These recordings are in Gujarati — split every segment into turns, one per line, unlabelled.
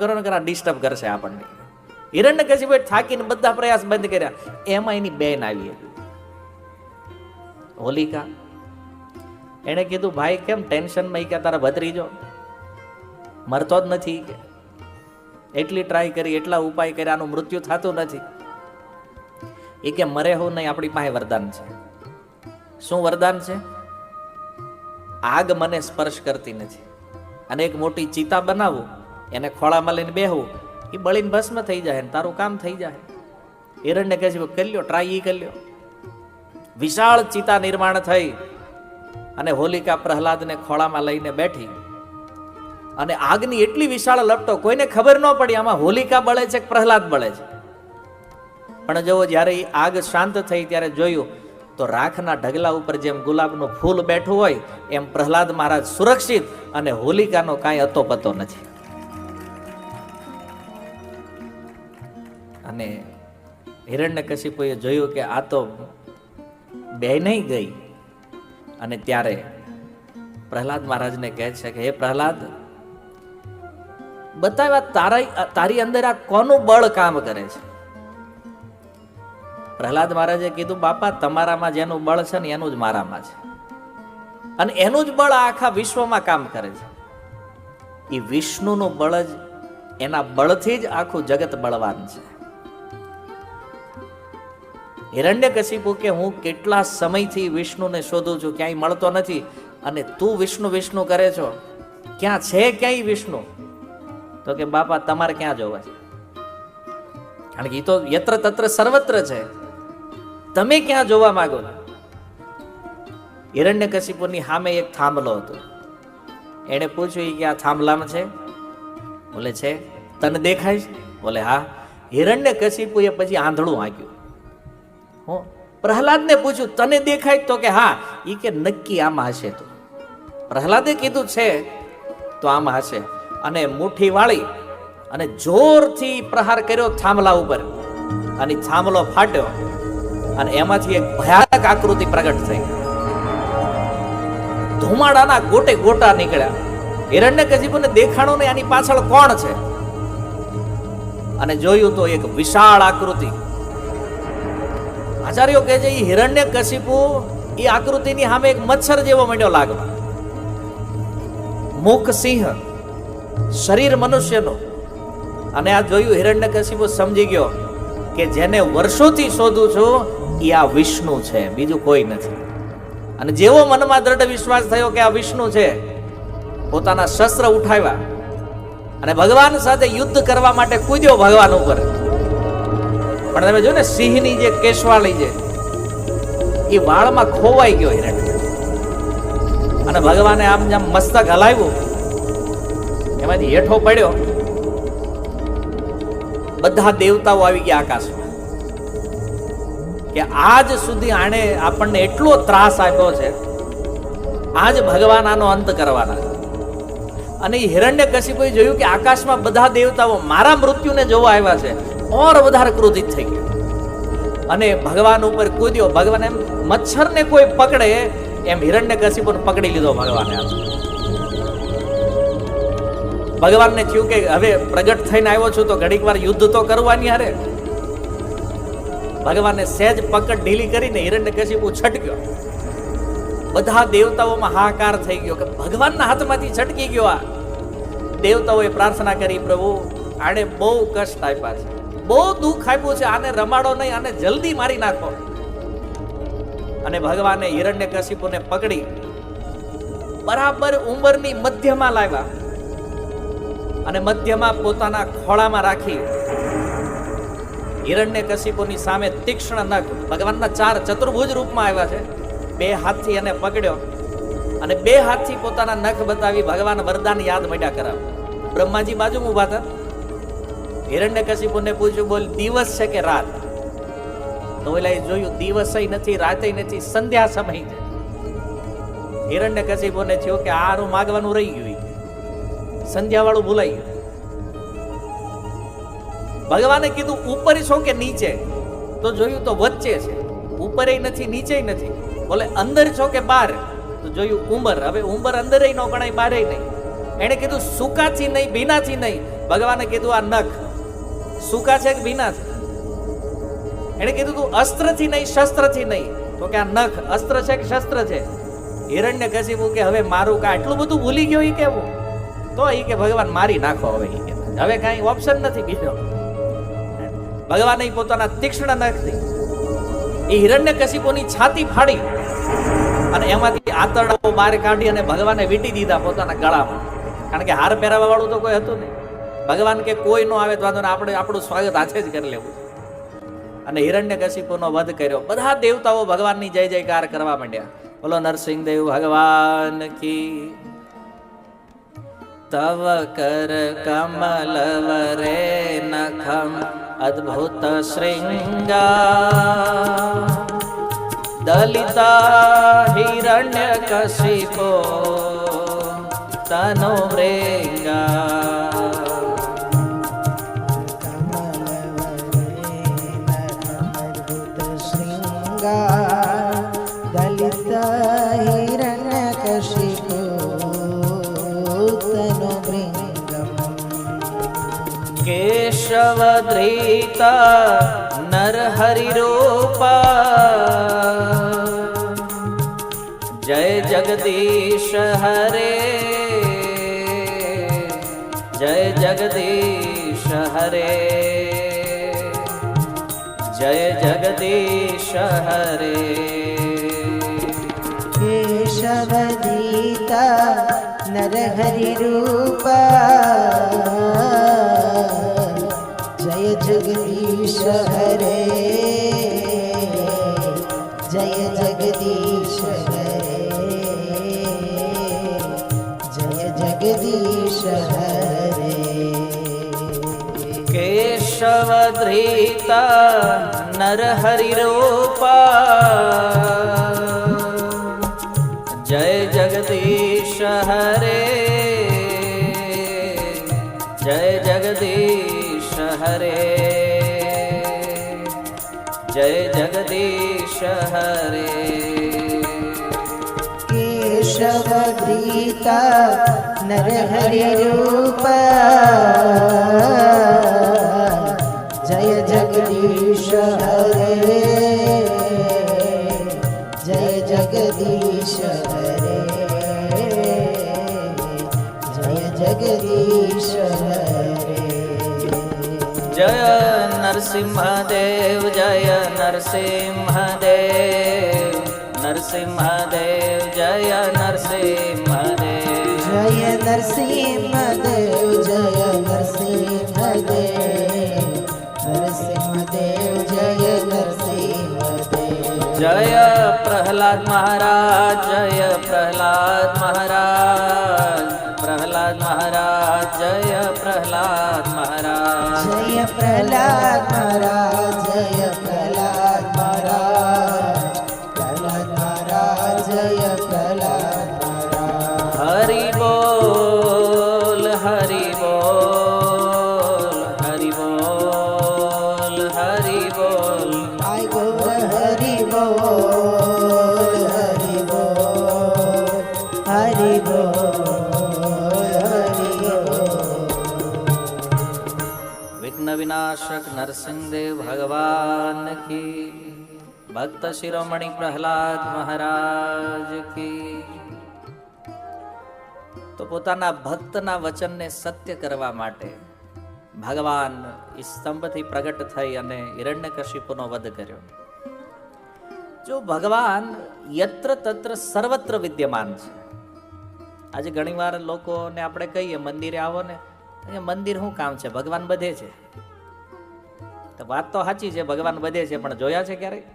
કરો ને કરા ડિસ્ટર્બ કરશે આપણને. હિરણ્યકશિપુએ થાકીને બધા પ્રયાસ બંધ કર્યા. એમાં એની બેન આવી હોલિકા. એને કીધું ભાઈ કેમ ટેન્શનમાં? કે તારા ભત્રીજો મરતો જ નથી કે એટલી ટ્રાય કરી, એટલા ઉપાય કર્યા, આનું મૃત્યુ થતું નથી. એ કે મરે હું નહીં, આપણી પાસે વરદાન છે. શું વરદાન છે? આગ મને સ્પર્શ કરતી નથી અને એક મોટી ચિતા બનાવું, એને ખોળામાં લઈને બેહવું, એ બળીને ભસ્મ થઈ જાય ને તારું કામ થઈ જાય. હિરણ્યકશિપુ કર્યો, ટ્રાય ઈ કર્યો. વિશાળ ચિતા નિર્માણ થઈ અને હોલિકા પ્રહલાદને ખોળામાં લઈને બેઠી અને આગની એટલી વિશાળ લપટો, કોઈને ખબર ન પડી આમાં હોલિકા બળે છે કે પ્રહલાદ બળે છે. પણ જો જ્યારે એ આગ શાંત થઈ ત્યારે જોયું તો રાખના ઢગલા ઉપર જેમ ગુલાબનું ફૂલ બેઠું હોય એમ પ્રહલાદ મહારાજ સુરક્ષિત અને હોલિકાનો કાંઈ અતો પતો નથી. અને હિરણ્યકશિપુએ જોયું કે આ તો બે નહીં ગઈ. અને ત્યારે પ્રહલાદ મહારાજને કહે છે કે હે પ્રહલાદ, બતાવ્યા તારી અંદર આ કોનું બળ કામ કરે છે? પ્રહલાદ મહારાજે કીધું બાપા, તમારામાં જેનું બળ છે ને એનું જ મારામાં છે અને એનું જ બળ આખા વિશ્વમાં કામ કરે છે. એ વિષ્ણુનું બળ જ, એના બળથી જ આખું જગત બળવાન છે. હિરણ્યકશિપુ કે હું કેટલા સમયથી વિષ્ણુને શોધું છું, ક્યાંય મળતો નથી, અને તું વિષ્ણુ વિષ્ણુ કરે છો, ક્યાં છે ક્યાંય વિષ્ણુ? તો કે બાપા તમારે ક્યાં જોવા છે? કારણ કે એ તો યત્ર તત્ર સર્વત્ર છે, તમે ક્યાં જોવા માંગો? હિરણ્યકશિપુની સામે એક થાંભલો હતો. એને પૂછ્યું કે આ થાંભલામાં છે? બોલે છે. તને દેખાય છે? બોલે હા. હિરણ્યકશિપુએ પછી આંધળું હાંક્યું. પ્રહલાદને પૂછ્યું તને દેખાય? તો કે હા. ઈ કે નક્કી આમાં હશે. તો પ્રહલાદે કીધું છે તો આમાં હશે. અને મુઠ્ઠી વાળી અને જોરથી પ્રહાર કર્યો થાંભલા ઉપર અને થાંભલો ફાટ્યો અને એમાંથી એક ભયાનક આકૃતિ પ્રગટ થઈ. ધુમાડાના ગોટે ગોટા નીકળ્યા. હિરણ્યકશિપુને દેખાણું નહીં આની પાછળ કોણ છે. અને જોયું તો એક વિશાળ આકૃતિ. આચાર્યો કહે છે એ હિરણ્યકશિપુ એ આકૃતિની સામે એક મચ્છર જેવો માંડ્યો લાગવા. મુખ સિંહ, શરીર મનુષ્યનું. અને આ જોયું હિરણ્યકશિપુ સમજી ગયો કે જેને વર્ષોથી શોધું છું એ આ વિષ્ણુ છે, બીજું કોઈ નથી. અને જેવો મનમાં દ્રઢ વિશ્વાસ થયો કે આ વિષ્ણુ છે, પોતાના શસ્ત્ર ઉઠાવ્યા અને ભગવાન સાથે યુદ્ધ કરવા માટે કૂદ્યો ભગવાન ઉપર. પણ તમે જો ને સિંહની જે કેશવાળી છે એ વાળમાં ખોવાઈ ગયો હિરણ્ય. અને ભગવાને આમ જેમ મસ્તક હલાવ્યું, એમાંથી હેઠો પડ્યો. બધા દેવતાઓ આવી ગયા આકાશમાં કે આજ સુધી આણે આપણને એટલો ત્રાસ આપ્યો છે, આજ ભગવાન આનો અંત કરવાના. અને એ હિરણ્યકશિપુએ જોયું કે આકાશમાં બધા દેવતાઓ મારા મૃત્યુને જોવા આવ્યા છે, ઓર વધારે ક્રોધિત થઈ ગયો અને ભગવાન ઉપર કૂદ્યો. ભગવાન એમ મચ્છરને કોઈ પકડે એમ હિરણ્યકશિપુને પકડી લીધો ભગવાને. ભગવાનને થયું કે હવે પ્રગટ થઈને આવ્યો છું તો ઘડીક વાર યુદ્ધ તો કરવાની. હારે ભગવાને સહેજ પકડ ઢીલી કરીને હિરણ્યકશિપુ છટક્યો. બધા દેવતાઓમાં હાહાકાર થઈ ગયો કે ભગવાનના હાથમાંથી છટકી ગયો. આ દેવતાઓએ પ્રાર્થના કરી, પ્રભુ આને બહુ કષ્ટ આપ્યા છે, બહુ દુઃખ આપ્યું છે, આને રમાડો નહીં, આને જલ્દી મારી નાખો. અને ભગવાને હિરણ્યકશિપુને પકડી બરાબર ઉંબરની મધ્યમાં લાવ્યા અને મધ્યમાં પોતાના ખોળામાં રાખી હિરણ્યકશિપુની સામે તીક્ષ્ણ નખ, ભગવાનના 4 ચતુર્ભુજ રૂપમાં આવ્યા છે, 2 હાથથી એને પકડ્યો અને 2 હાથથી પોતાના નખ બતાવી ભગવાન વરદાન યાદ માંડ્યા કરાવ. બ્રહ્માજી બાજુમાં ઉભા હતા. હિરણ્યકશિપુને પૂછ્યું બોલ દિવસ છે કે રાત? તો ઓલા જોયું દિવસે નથી, રાતે નથી, સંધ્યા સમય છે. હિરણ્યકશિપુને થયું કે આરું માગવાનું રહી ગયું, સંધ્યા વાળું ભૂલાઈ ગયું. ભગવાને કીધું ઉપર છો કે નીચે? તો જોયું તો વચ્ચે છે, ઉપરે નથી નીચે નથી. બોલે અંદર છો કે બહાર? તો જોયું ઉંબર. હવે ઉંબર અંદર ન ગણાય, બારે નહીં. એને કીધું સુકાથી નહીં, ભીનાથી નહીં, ભગવાને કીધું આ નખ સૂકા છે કે ભીના છે? એને કીધું તું અસ્ત્રથી નહીં શસ્ત્રથી નહીં. તો કે આ નખ અસ્ત્ર છે કે શસ્ત્ર છે? હિરણ્યકશિપુ કે હવે મારું કા આટલું બધું ભૂલી ગયો ઈ કેવું? તો ઈ કે ભગવાન મારી નાખો હવે ઈ કે હવે કાંઈ ઓપ્શન નથી બીજો. ભગવાને પોતાના તીક્ષ્ણ નખથી એ હિરણ્યકશિપુની છાતી ફાડી અને એમાંથી આંતરડાઓ બહાર કાઢી અને ભગવાને વીંટી દીધા પોતાના ગળામાં. કારણ કે હાર પહેરાવા વાળું તો કોઈ હતું નહીં. ભગવાન કે કોઈ નો આવે તો વાંધો ને, આપણે આપણું સ્વાગત હાથે જ કરી લેવું. અને હિરણ્યકશિપુનો વધ કર્યો. બધા દેવતાઓ ભગવાનની જય જયકાર કરવા માંડ્યા. બોલો નરસિંહદેવ ભગવાન કી. તવ કર કમલ વરે નખમ અદ્ભુત શૃંગાર દલિતા હિરણ્યકશિપો તનો મૃંગા.
દલિતા હિરણ્યકશિપો તનો મૃંગમ.
કેશવ ધૃતા નરહરિ રૂપા જય જગદીશ હરે જય જગદીશ હરે જય જગદીશ હરે.
કેશવદીતા નરહરિ રૂપા જય જગદીશ હરે જય જગદીશ હરે જય જગદીશ હરે.
કેશવ ધૃતા નરહરિ રૂપા જય જગદીશ હરે જય જગદીશ હરે જય જગદીશ હરે.
કેશવદીતા નરહરિ રૂપા જય જગદીશ હરે જય જગદીશ હરે જય જગદીશ હરે.
જય નરસિંહદેવ જય નરસિંહદેવ નરસિંહદેવ જય નરસિંહદેવ
જય નરસિંહદેવ જય નરસિંહદેવ નરસિંહદેવ જય નરસિંહદેવ.
જય પ્રહલાદ મહારાજ જય પ્રહલાદ મહારાજ પ્રહલાદ મહારાજ જય પ્રહલાદ મહારાજ
જય પ્રહલાદ મહારાજ જય પ્રહલાદ મહારાજ પ્રહલાદ મહારાજ જય પ્રહલાદ મહારાજ.
હરિ બોલ હરિ બોલ હરિ બોલ હરિ બોલ.
આય ગોર હરિ બોલ હરિ બોલ હરિ બોલ હરિ બોલ.
વિઘ્ન વિનાશક નરસિંહદેવ ભગવાન કી. ભક્ત શિરોમણિ પ્રહલાદ મહારાજ કી. તો પોતાના ભક્તના વચનને સત્ય કરવા માટે ભગવાન સ્તંભથી પ્રગટ થઈ અને હિરણ્યકશિપુનો વધ કર્યો. જો ભગવાન યત્ર તત્ર સર્વત્ર વિદ્યમાન છે. આજે ઘણીવાર લોકોને આપણે કહીએ મંદિરે આવો ને, અહીંયા મંદિર શું કામ છે, ભગવાન બધે છે. તો વાત તો સાચી છે, ભગવાન બધે છે, પણ જોયા છે ક્યારેય?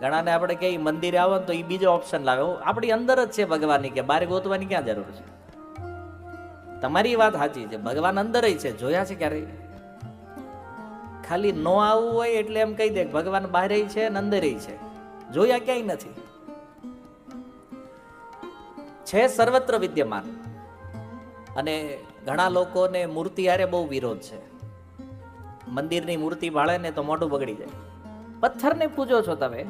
ઘણાને આપણે કહીએ મંદિરે આવો ને તો એ બીજો ઓપ્શન લાવે, આપણી અંદર જ છે ભગવાનની, કે બહાર ગોતવાની ક્યાં જરૂર છે? તમારી વાત સાચી છે, ભગવાન અંદર છે, જોયા છે ક્યારેય? ખાલી નો આવવું હોય એટલે એમ કહી દે ભગવાન બહાર છે ને અંદર છે, જોયા ક્યાંય નથી. છે સર્વત્ર વિદ્યમાન. અને ઘણા લોકોને મૂર્તિ હારે બહુ વિરોધ છે. મંદિરની મૂર્તિ ભાળે ને તો મોઢું બગડી જાય. પથ્થરને પૂજો છો તમે,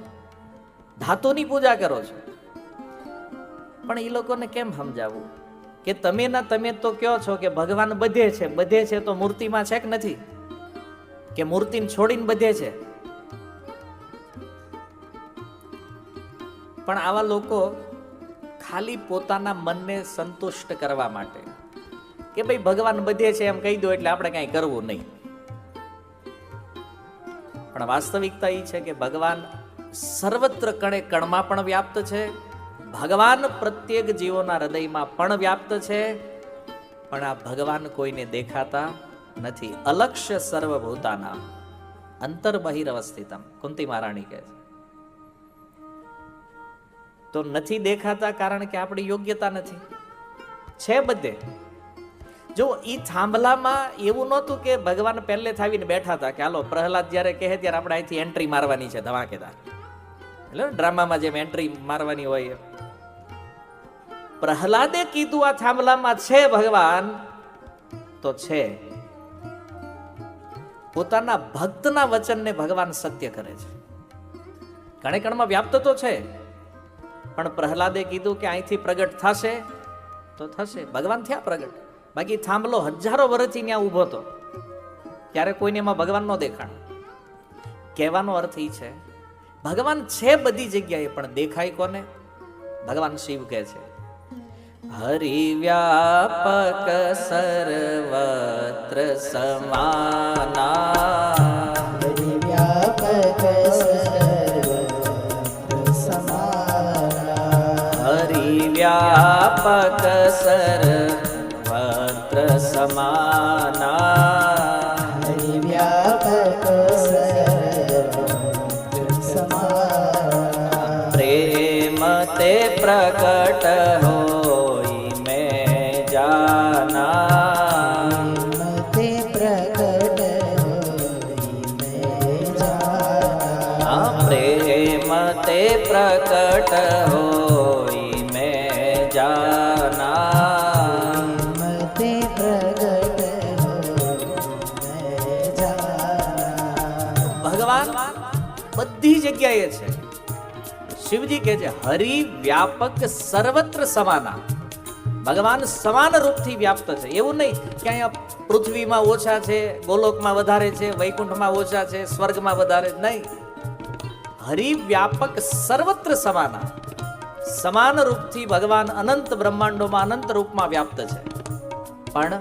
ધાતુની પૂજા કરો છો, પણ એ લોકોને કેમ સમજાવવું કે તમે તો કહો છો કે ભગવાન બધે છે તો મૂર્તિમાં છે કે નથી? કે મૂર્તિને છોડીને બધે છે? પણ આવા લોકો ખાલી પોતાના મનને સંતુષ્ટ કરવા માટે કે ભાઈ ભગવાન બધે છે એમ કહી દો એટલે આપણે કાંઈ કરવું નહીં. પણ વાસ્તવિકતા એ છે કે ભગવાન સર્વત્ર કણે કણમાં પણ વ્યાપ્ત છે, ભગવાન પ્રત્યેક જીવોના હૃદયમાં પણ વ્યાપ્ત છે, પણ આ ભગવાન કોઈને દેખાતા નથી. અલક્ષ્ય સર્વભૂતાના અંતર્બહિરવસ્થિતમ, કુંતી મહારાણી કહે છે. તો નથી દેખાતા કારણ કે આપણી યોગ્યતા નથી. છે બધે. જો ઈ થાંભલામાં એવું નહોતું કે ભગવાન પહેલે થાવીને બેઠા હતા કે હાલો પ્રહલાદ જ્યારે કહે ત્યારે આપણે અહીંથી એન્ટ્રી મારવાની છે ધમાકેદાર, એટલે ડ્રામામાં જેમ એન્ટ્રી મારવાની હોય. પ્રહલાદે કીધું આ થાંભલામાં છે ભગવાન, તો છે. પોતાના ભક્તના વચનને ભગવાન સત્ય કરે છે. કણે કણમાં વ્યાપ્ત તો છે, પણ પ્રહલાદે કીધું કે અહીંથી પ્રગટ થશે તો થશે. ભગવાન થયા પ્રગટ. બાકી થાંભલો હજારો વર્ષથી ત્યાં ઊભો હતો, ત્યારે કોઈને એમાં ભગવાન ન દેખાણ. કહેવાનો અર્થ એ છે ભગવાન છે બધી જગ્યાએ, પણ દેખાય કોને? ભગવાન શિવ કહે છે હરિ વ્યાપક સર્વત્ર સમાના,
હરિ વ્યાપક સર્વત્ર સમાના,
હરિ વ્યાપક સર્વત્ર સમાના,
હરિ વ્યાપક સર્વત્ર સમાના.
પ્રેમ તે પ્રકટ હોઈ મેં જાના,
તે પ્રકટ હોઈ મેં જાના.
પ્રેમ તે પ્રકટ હોઈ મેં જાના,
તે પ્રગટ હોઈ મેં જાના.
ભગવાન બધી જગ્યાએ છે. શિવજી કહે છે હરિ વ્યાપક સર્વત્ર સમાના. ભગવાન સમાન રૂપથી વ્યાપ્ત છે. એવું નહીં કે અહીંયા પૃથ્વીમાં ઓછા છે, ગોલોકમાં વધારે છે, વૈકુંઠમાં ઓછા છે, સ્વર્ગમાં વધારે, નહીં. હરિ વ્યાપક સર્વત્ર સમાના. સમાન રૂપથી ભગવાન અનંત બ્રહ્માંડોમાં અનંત રૂપમાં વ્યાપ્ત છે. પણ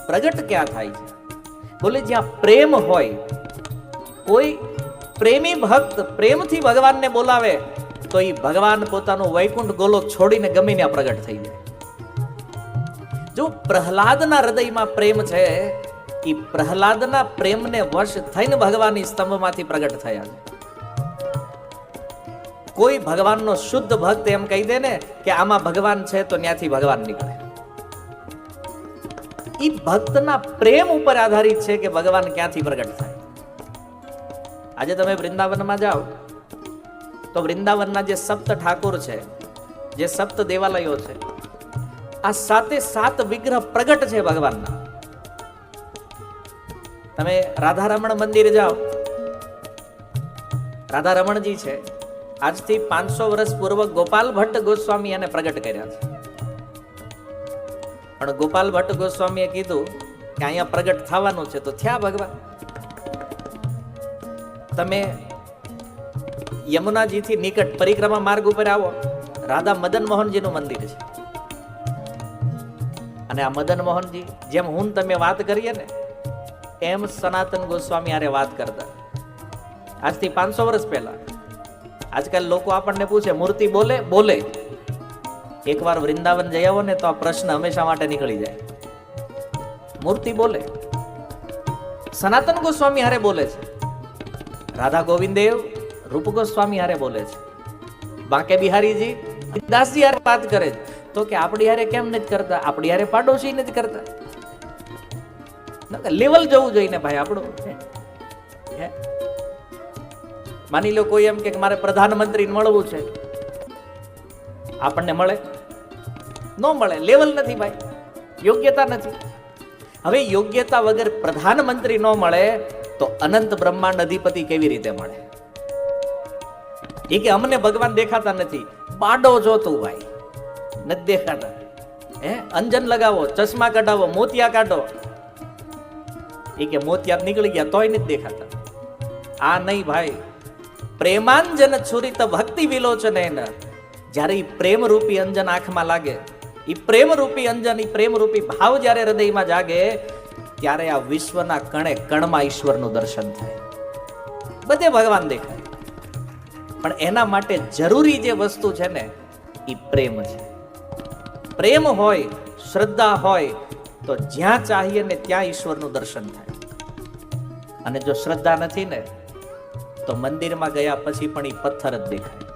પ્રગટ ક્યાં થાય છે? બોલે જ્યાં પ્રેમ હોય, કોઈ પ્રેમી ભક્ત પ્રેમથી ભગવાનને બોલાવે તો એ ભગવાન પોતાનું વૈકુંઠ ગોલોક છોડીને ગમે ત્યાં પ્રગટ થઈ જાય. જો પ્રહલાદના હૃદયમાં પ્રેમ છે, એ પ્રહલાદના પ્રેમને વશ થઈને ભગવાનની સ્તંભમાંથી પ્રગટ થયા છે. કોઈ ભગવાનનો શુદ્ધ ભક્ત એમ કહી દે ને કે આમાં ભગવાન છે, તો ત્યાંથી ભગવાન નીકળે. એ ભક્તના પ્રેમ ઉપર આધારિત છે કે ભગવાન ક્યાંથી પ્રગટ થાય. આજે તમે વૃંદાવનમાં જાઓ તો વૃંદાવનના જે સપ્ત ઠાકોર છે, જે સપ્ત દેવાલયો છે, આ સાતે સાત વિગ્રહ પ્રગટ છે ભગવાનના. તમે રાધારમણ મંદિર જાઓ, રાધારમણજી છે, આજથી 500 વર્ષ પૂર્વ ગોપાલ ભટ્ટ ગોસ્વામી એને પ્રગટ કર્યા છે. પણ ગોપાલ ભટ્ટ ગોસ્વામીએ કીધું કે અહીંયા પ્રગટ થવાનું છે, તો થયા ભગવાન. તમે યમુનાજીથી નિકટ પરિક્રમા માર્ગ ઉપર આવો, રાધા મદન મોહનજીનું મંદિર છે. અને આ મદન મોહનજી જેમ હું તમે વાત કરીએ ને એમ સનાતન ગોસ્વામી આરે વાત કરતા, આજથી 500 વર્ષ પહેલા. આજકાલ લોકો આપણને પૂછે મૂર્તિ બોલે? બોલે. એકવાર વૃંદાવન જઈ આવો ને તો આ પ્રશ્ન હંમેશા માટે નીકળી જાય. મૂર્તિ બોલે. સનાતન ગોસ્વામી હારે બોલે છે, રાધા ગોવિંદેવ રૂપ ગોસ્વામી હારે બોલે છે, બાંકે બિહારીજી દાસજી હારે વાત કરે છે. તો કે આપણી હારે કેમ નથી કરતા? આપણી હારે પાડોશી નથી કરતા. લેવલ જવું જોઈએ ને ભાઈ આપણું. માની લો કોઈ એમ કે મારે પ્રધાનમંત્રીને મળવું છે, આપણને મળે? ન મળે. લેવલ નથી ભાઈ, યોગ્યતા નથી. હવે યોગ્યતા વગર પ્રધાનમંત્રી ન મળે તો અનંત બ્રહ્માંડ અધિપતિ કેવી રીતે મળે? એ કે અમને ભગવાન દેખાતા નથી. બાડો જો તું ભાઈ, નથી દેખાતા. અંજન લગાવો, ચશ્મા કઢાવો, મોતિયા કાઢો. એ કે મોતિયા નીકળી ગયા તોય નથી દેખાતા. આ નહીં ભાઈ, પ્રેમાંજન છુરિત ભક્તિ વિલોચન. જ્યારે એ પ્રેમ રૂપી અંજન આંખમાં લાગે, એ પ્રેમ રૂપી અંજન, એ પ્રેમ રૂપી ભાવ જ્યારે હૃદયમાં જાગે, ત્યારે આ વિશ્વના કણે કણમાં ઈશ્વરનું દર્શન થાય, બધે ભગવાન દેખાય. પણ એના માટે જરૂરી જે વસ્તુ છે ને, એ પ્રેમ છે. પ્રેમ હોય, શ્રદ્ધા હોય, તો જ્યાં ચાહીએ ને ત્યાં ઈશ્વરનું દર્શન થાય. અને જો શ્રદ્ધા નથી ને, તો મંદિરમાં ગયા પછી પણ એ પથ્થર જ દેખાય.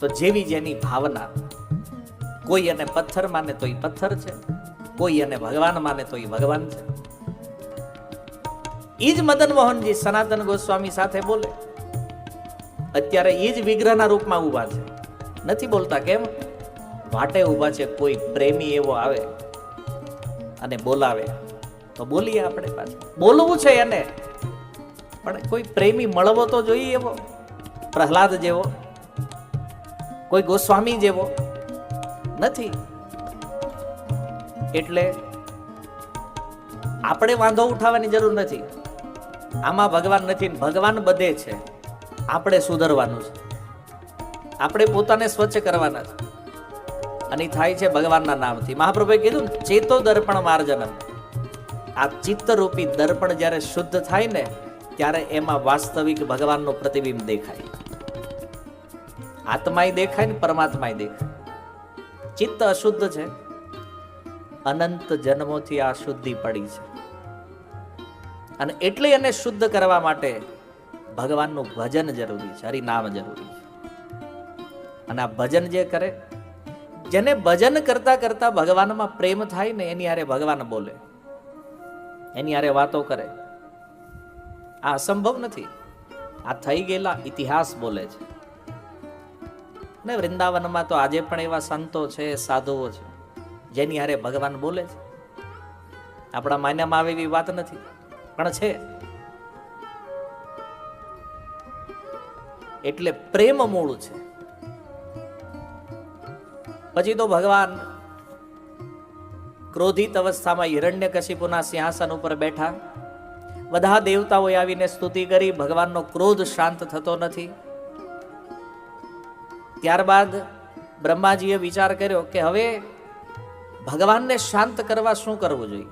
તો જેવી જેની ભાવના, કોઈ એને પથ્થર માને તો એ પથ્થર છે, કોઈ એને ભગવાન માને તો એ ભગવાન છે. ઈ જ મદન મોહનજી સનાતન ગોસ્વામી સાથે બોલે. અત્યારે ઈ જ વિગ્રહના રૂપમાં ઊભા છે, નથી બોલતા. કેમ? વાટે ઊભા છે. કોઈ પ્રેમી એવો આવે અને બોલાવે તો બોલીએ આપણે પાછું. બોલવું છે એને, પણ કોઈ પ્રેમી મળવો તો જોઈએ એવો, પ્રહલાદ જેવો, કોઈ ગોસ્વામી જેવો નથી. એટલે આપણે વાંધો ઉઠાવવાની જરૂર નથી. આમાં ભગવાન નથી, ભગવાન બધે છે. આપણે સુધરવાનું છે, આપણે પોતાને સ્વચ્છ કરવાના છે. અને થાય છે ભગવાનના નામથી. મહાપ્રભુએ કીધું ને, ચેતો દર્પણ માર્જનમ. આ ચિત્તરૂપી દર્પણ જ્યારે શુદ્ધ થાય ને, ત્યારે એમાં વાસ્તવિક ભગવાનનું પ્રતિબિંબ દેખાય. આત્માય દેખાય ને પરમાત્માય દેખાય. ચિત્ત અશુદ્ધ છે, અનંત જન્મોથી આ શુદ્ધિ પડી છે. અને એટલે એને શુદ્ધ કરવા માટે ભગવાનનું ભજન જરૂરી છે, હરિનામ જરૂરી છે. અને આ ભજન જે કરે, જેને ભજન કરતા કરતા ભગવાનમાં પ્રેમ થાય ને, એની હારે ભગવાન બોલે, એની હારે વાતો કરે. આ અસંભવ નથી, આ થઈ ગયેલા ઇતિહાસ બોલે છે. ને વૃંદાવનમાં તો આજે પણ એવા સંતો છે, સાધુઓ છે, જેની હારે ભગવાન બોલે છે. આપણા માન્યામાં આવે એવી વાત નથી, પણ છે. એટલે પ્રેમ મૂળ છે. પછી તો ભગવાન ક્રોધિત અવસ્થામાં હિરણ્યકશિપુના સિંહાસન ઉપર બેઠા. બધા દેવતાઓએ આવીને સ્તુતિ કરી, ભગવાનનો ક્રોધ શાંત થતો નથી. ત્યારબાદ બ્રહ્માજીએ વિચાર કર્યો કે હવે ભગવાનને શાંત કરવા શું કરવું જોઈએ?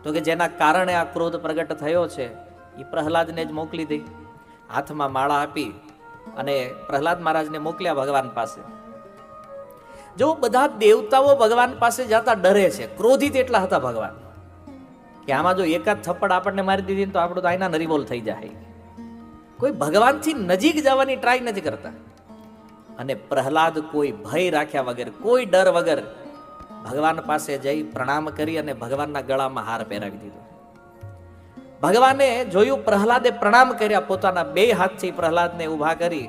તો કે જેના કારણે આ ક્રોધ પ્રગટ થયો છે, એ પ્રહલાદને જ મોકલી દઈ. હાથમાં માળા આપી અને પ્રહલાદ મહારાજને મોકલ્યા ભગવાન પાસે. જો બધા દેવતાઓ ભગવાન પાસે જતા ડરે છે, ક્રોધિત એટલા હતા ભગવાન, કે આમાં જો એકાદ થપ્પડ આપણને મારી દીધી તો આપણું તો આઈના નરીબોલ થઈ જાય. કોઈ ભગવાનથી નજીક જવાની ટ્રાય નથી કરતા. અને પ્રહલાદ કોઈ ભય રાખ્યા વગર, કોઈ ડર વગર ભગવાન પાસે જઈ પ્રણામ કરી અને ભગવાનના ગળામાં હાર પહેરાવી દીધો. ભગવાને જોયું, પ્રહલાદે પ્રણામ કર્યા, પોતાના બે હાથથી પ્રહલાદને ઊભા કરી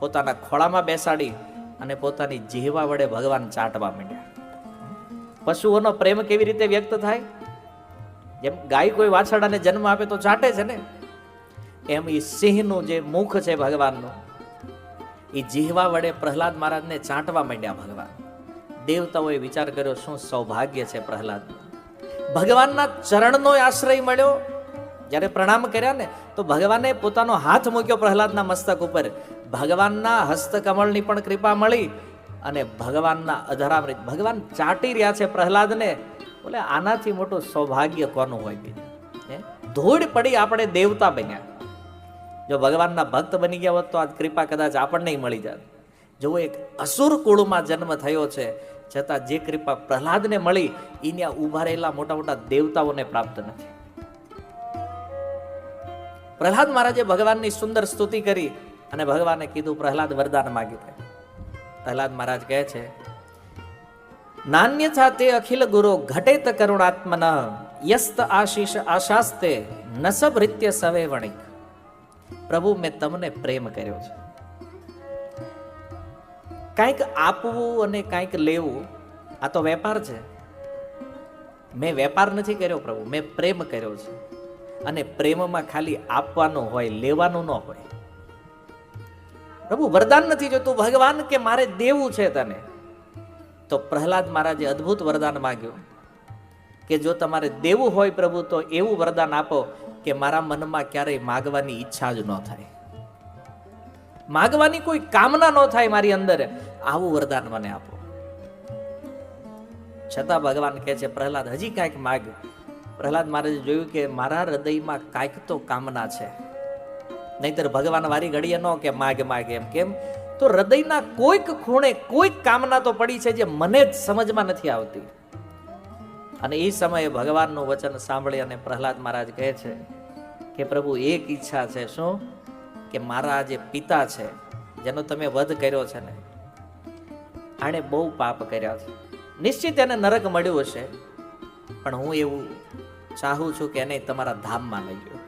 પોતાના ખોળામાં બેસાડી અને પોતાની જીહવા વડે ભગવાન ચાટવા માંડ્યા. પશુઓનો પ્રેમ કેવી રીતે વ્યક્ત થાય? જેમ ગાય કોઈ વાછરડાને જન્મ આપે તો ચાટે છે ને, એમ એ સિંહનું જે મુખ છે ભગવાનનું, એ જીહવા વડે પ્રહલાદ મહારાજને ચાટવા માંડ્યા ભગવાન. દેવતાઓએ વિચાર કર્યો, શું સૌભાગ્ય છે પ્રહલાદ, ભગવાનના ચરણનો આશ્રય મળ્યો. જ્યારે પ્રણામ કર્યા ને, તો ભગવાને પોતાનો હાથ મૂક્યો પ્રહલાદના મસ્તક ઉપર. ભગવાનના હસ્તકમળની પણ કૃપા મળી અને ભગવાનના અધરામૃત ભગવાન ચાટી રહ્યા છે પ્રહલાદને. બોલે આનાથી મોટું સૌભાગ્ય કોનું હોય બીજું? ધૂળ પડી આપણે દેવતા બન્યા. જો ભગવાનના ભક્ત બની ગયા હોત તો આ કૃપા કદાચ આપણને મળી જાત. જો એક અસુર કુળમાં જન્મ થયો છે, છતાં જે કૃપા પ્રહલાદને મળી, એને ઉભા રહેલા મોટા મોટા દેવતાઓને પ્રાપ્ત નથી. પ્રહલાદ મહારાજે ભગવાનની સુંદર સ્તુતિ કરી અને ભગવાને કીધું, પ્રહલાદ વરદાન માગી દે. પ્રહલાદ મહારાજ કહે છે, નાન્યથા તે અખિલ ગુરુ ઘટેત કરુણાત્મન યસ્ત આશીષ આશાસ્તે નસભૃત્ય સવે વણિક. પ્રભુ, મેં તમને પ્રેમ કર્યો છે. કાંઈક આપવું અને કાંઈક લેવું, આ તો વેપાર છે. મેં વેપાર નથી કર્યો પ્રભુ, મેં પ્રેમ કર્યો છે. અને પ્રેમમાં ખાલી આપવાનું હોય, લેવાનું ન હોય. પ્રભુ વરદાન નથી જોતું ભગવાન કે મારે દેવું છે તને, તો પ્રહલાદ મહારાજે અદ્ભુત વરદાન માગ્યું કે જો તમારે દેવું હોય પ્રભુ તો એવું વરદાન આપો કે મારા મનમાં ક્યારેય માગવાની ઈચ્છા જ ન થાય, માગવાની કોઈ કામના ન થાય મારી અંદર, આવું વરદાન મને આપો. છતાં ભગવાન કહે છે પ્રહલાદ હજી કાંઈક માગ. પ્રહલાદ મહારાજે જોયું કે મારા હૃદયમાં કાંઈક તો કામના છે, નહીતર ભગવાન વારી ઘડીએ ન કે માગ માગે એમ. કેમ? તો હૃદયના કોઈક ખૂણે કોઈક કામના તો પડી છે જે મને જ સમજમાં નથી આવતી. અને એ સમયે ભગવાનનું વચન સાંભળી અને પ્રહલાદ મહારાજ કહે છે કે પ્રભુ એક ઈચ્છા છે. શું? કે મારા જે પિતા છે જેનો તમે વધ કર્યો છે ને, આણે બહુ પાપ કર્યા છે, નિશ્ચિત એને નરક મળ્યું હશે, પણ હું એવું ચાહું છું કે એને તમારા ધામમાં લઈ ગયો.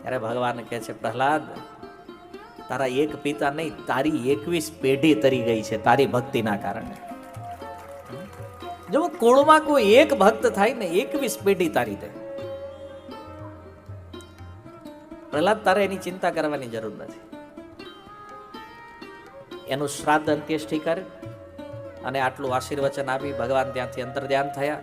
ત્યારે ભગવાન કહે છે પ્રહલાદ તારા એક પિતા નહીં, તારી 21 પેઢી તરી ગઈ છે તારી ભક્તિના કારણે. જો કુળમાં કોઈ એક ભક્ત થાય ને 21 પેઢી તારી દે. પ્રહલાદ તારે એની ચિંતા કરવાની જરૂર નથી. એનું શ્રાદ્ધ અંત્યેષ્ટિ કર અને આટલું આશીર્વચન આપી ભગવાન ત્યાંથી અંતર્ધ્યાન થયા.